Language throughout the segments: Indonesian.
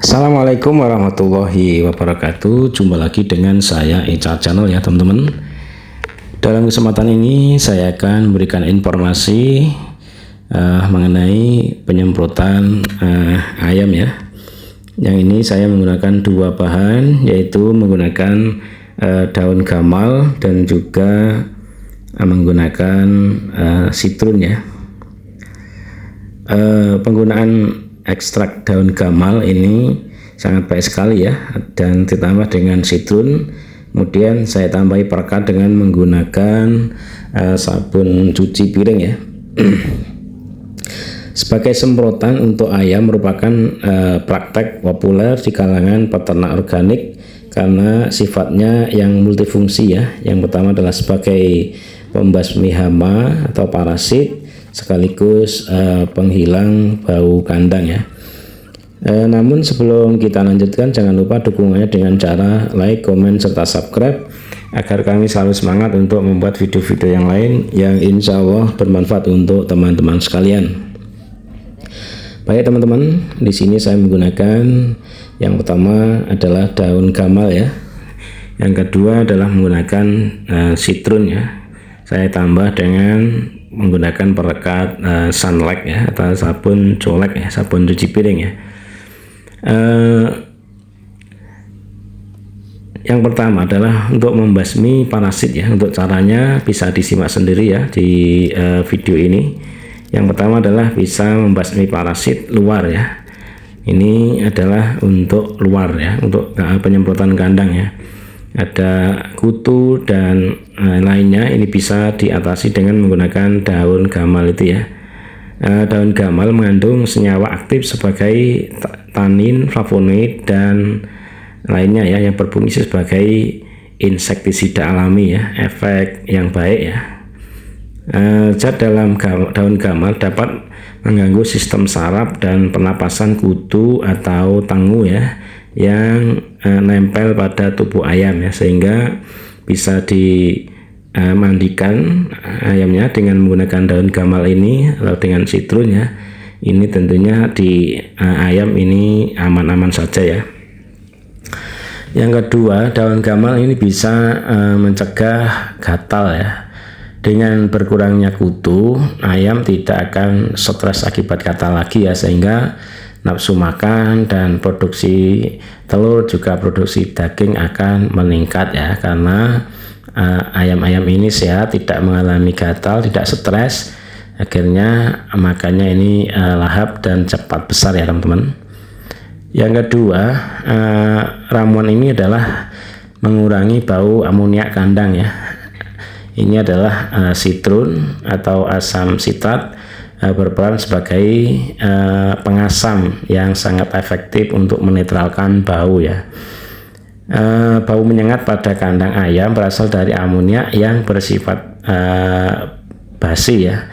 Assalamualaikum warahmatullahi wabarakatuh. Jumpa lagi dengan saya Ica Channel ya teman-teman. Dalam kesempatan ini saya akan memberikan informasi mengenai penyemprotan ayam ya. Yang ini saya menggunakan dua bahan, yaitu menggunakan daun gamal dan juga menggunakan sitrun ya. Penggunaan ekstrak daun gamal ini sangat baik sekali ya, dan ditambah dengan sitrun. Kemudian saya tambahi perekat dengan menggunakan sabun cuci piring ya. Sebagai semprotan untuk ayam merupakan praktek populer di kalangan peternak organik karena sifatnya yang multifungsi ya. Yang pertama adalah sebagai pembasmi hama atau parasit, sekaligus penghilang bau kandang ya. Namun sebelum kita lanjutkan, jangan lupa dukungannya dengan cara like, komen, serta subscribe agar kami selalu semangat untuk membuat video-video yang lain yang insya Allah bermanfaat untuk teman-teman sekalian. Baik teman-teman, di sini saya menggunakan yang pertama adalah daun gamal ya. Yang kedua adalah menggunakan sitrun ya. Saya tambah dengan menggunakan perekat sunlight ya, atau sabun colek ya, sabun cuci piring ya. Yang pertama adalah untuk membasmi parasit ya. Untuk caranya bisa disimak sendiri ya di video ini. Yang pertama adalah bisa membasmi parasit luar ya. Ini adalah untuk luar ya, untuk penyemprotan kandang ya. Ada kutu dan lainnya, ini bisa diatasi dengan menggunakan daun gamal itu ya. Daun gamal mengandung senyawa aktif sebagai tanin, flavonoid dan lainnya ya, yang berfungsi sebagai insektisida alami ya, efek yang baik ya. Zat dalam daun gamal dapat mengganggu sistem saraf dan pernapasan kutu atau tengu ya, yang nempel pada tubuh ayam ya, sehingga bisa dimandikan ayamnya dengan menggunakan daun gamal ini atau dengan sitrun ya. Ini tentunya di ayam ini aman-aman saja ya. Yang kedua, daun gamal ini bisa mencegah gatal ya. Dengan berkurangnya kutu, ayam tidak akan stres akibat gatal lagi ya, sehingga nafsu makan dan produksi telur juga produksi daging akan meningkat ya, karena ayam-ayam ini sehat, tidak mengalami gatal, tidak stres, akhirnya makannya ini lahap dan cepat besar ya teman-teman. Yang kedua, ramuan ini adalah mengurangi bau amoniak kandang ya. Ini adalah sitrun atau asam sitrat, berperan sebagai pengasam yang sangat efektif untuk menetralkan bau ya. Bau menyengat pada kandang ayam berasal dari amoniak yang bersifat basi ya.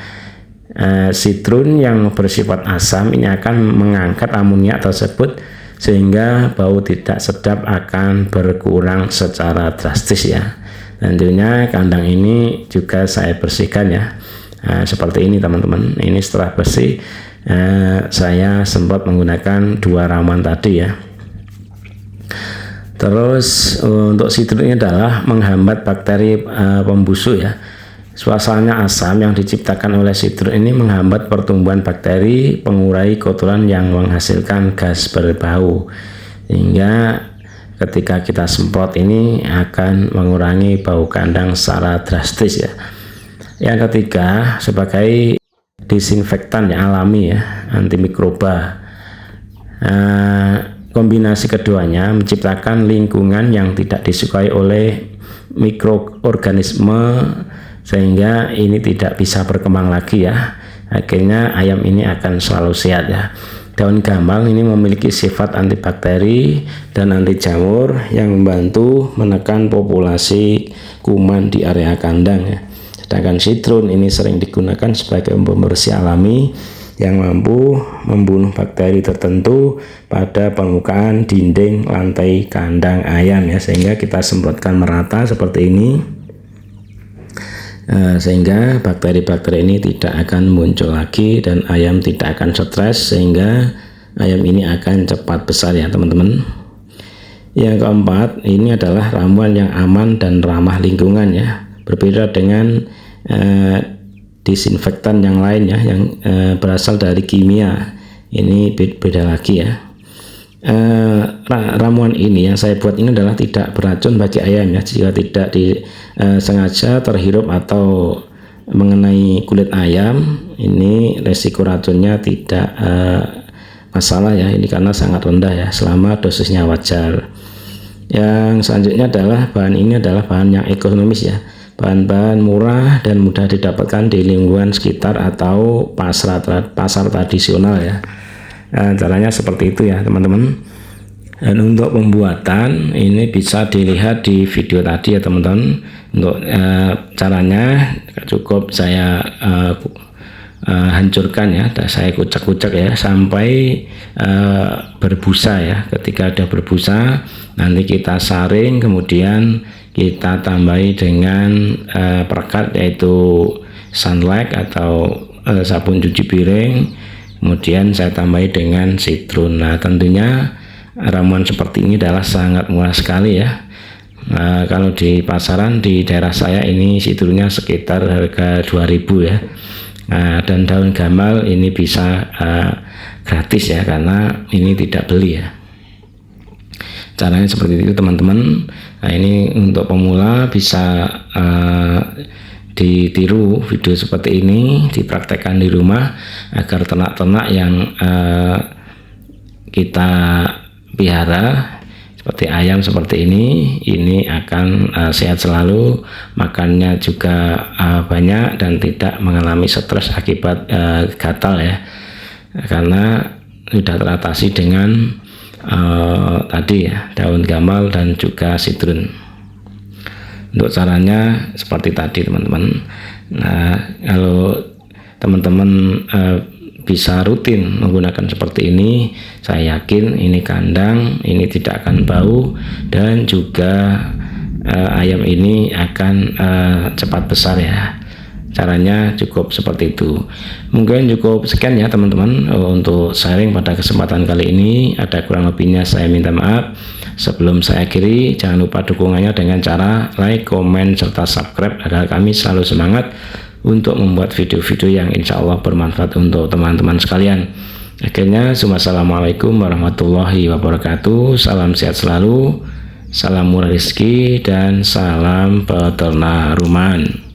Sitrun yang bersifat asam ini akan mengangkat amoniak tersebut, sehingga bau tidak sedap akan berkurang secara drastis ya. Tentunya kandang ini juga saya bersihkan ya. Seperti ini teman-teman. Ini setelah bersih, saya sempat menggunakan dua ramuan tadi ya. Terus untuk sitrun ini adalah menghambat bakteri pembusuk ya. Suasananya asam yang diciptakan oleh sitrun ini menghambat pertumbuhan bakteri pengurai kotoran yang menghasilkan gas berbau, sehingga ketika kita semprot ini akan mengurangi bau kandang secara drastis ya. Yang ketiga, sebagai disinfektan yang alami ya, antimikroba. Kombinasi keduanya menciptakan lingkungan yang tidak disukai oleh mikroorganisme, sehingga ini tidak bisa berkembang lagi ya. Akhirnya ayam ini akan selalu sehat ya. Daun gamal ini memiliki sifat antibakteri dan anti jamur yang membantu menekan populasi kuman di area kandang ya. Sedangkan sitrun ini sering digunakan sebagai pembersih alami yang mampu membunuh bakteri tertentu pada permukaan dinding lantai kandang ayam ya, sehingga kita semprotkan merata seperti ini. Sehingga bakteri-bakteri ini tidak akan muncul lagi dan ayam tidak akan stres, sehingga ayam ini akan cepat besar ya teman-teman. Yang keempat, ini adalah ramuan yang aman dan ramah lingkungan ya, berbeda dengan disinfektan yang lain ya, yang berasal dari kimia. Ini beda lagi ya. Ramuan ini yang saya buat ini adalah tidak beracun bagi ayam ya, jika tidak sengaja terhirup atau mengenai kulit ayam, ini resiko racunnya tidak masalah ya, ini karena sangat rendah ya, selama dosisnya wajar. Yang selanjutnya adalah bahan ini adalah bahan yang ekonomis ya, bahan-bahan murah dan mudah didapatkan di lingkungan sekitar atau pasar tradisional ya. Caranya seperti itu ya teman-teman. Dan untuk pembuatan ini bisa dilihat di video tadi ya teman-teman. Untuk caranya cukup saya hancurkan ya, saya kucek-kucek ya sampai berbusa ya. Ketika ada berbusa, nanti kita saring, kemudian kita tambahi dengan perekat yaitu sunlight atau sabun cuci piring, kemudian saya tambahi dengan citron. Nah tentunya ramuan seperti ini adalah sangat murah sekali ya. Kalau di pasaran di daerah saya ini citronnya sekitar harga 2.000 ya. Dan daun gamal ini bisa gratis ya, karena ini tidak beli ya. Caranya seperti itu teman-teman. Nah ini untuk pemula bisa ditiru video seperti ini, dipraktekkan di rumah agar ternak-ternak yang kita pelihara seperti ayam seperti ini akan sehat selalu, makannya juga banyak dan tidak mengalami stres akibat gatal ya, karena sudah teratasi dengan tadi ya, daun gamal dan juga citron. Untuk caranya seperti tadi teman-teman. Nah kalau teman-teman bisa rutin menggunakan seperti ini, saya yakin ini kandang ini tidak akan bau dan juga ayam ini akan cepat besar ya. Caranya cukup seperti itu. Mungkin cukup sekian ya teman-teman untuk sharing pada kesempatan kali ini. Ada kurang lebihnya saya minta maaf. Sebelum saya akhiri, jangan lupa dukungannya dengan cara like, komen, serta subscribe agar kami selalu semangat untuk membuat video-video yang insya Allah bermanfaat untuk teman-teman sekalian. Akhirnya, wassalamualaikum warahmatullahi wabarakatuh. Salam sehat selalu, salam murah rezeki, dan salam peternak rumahan.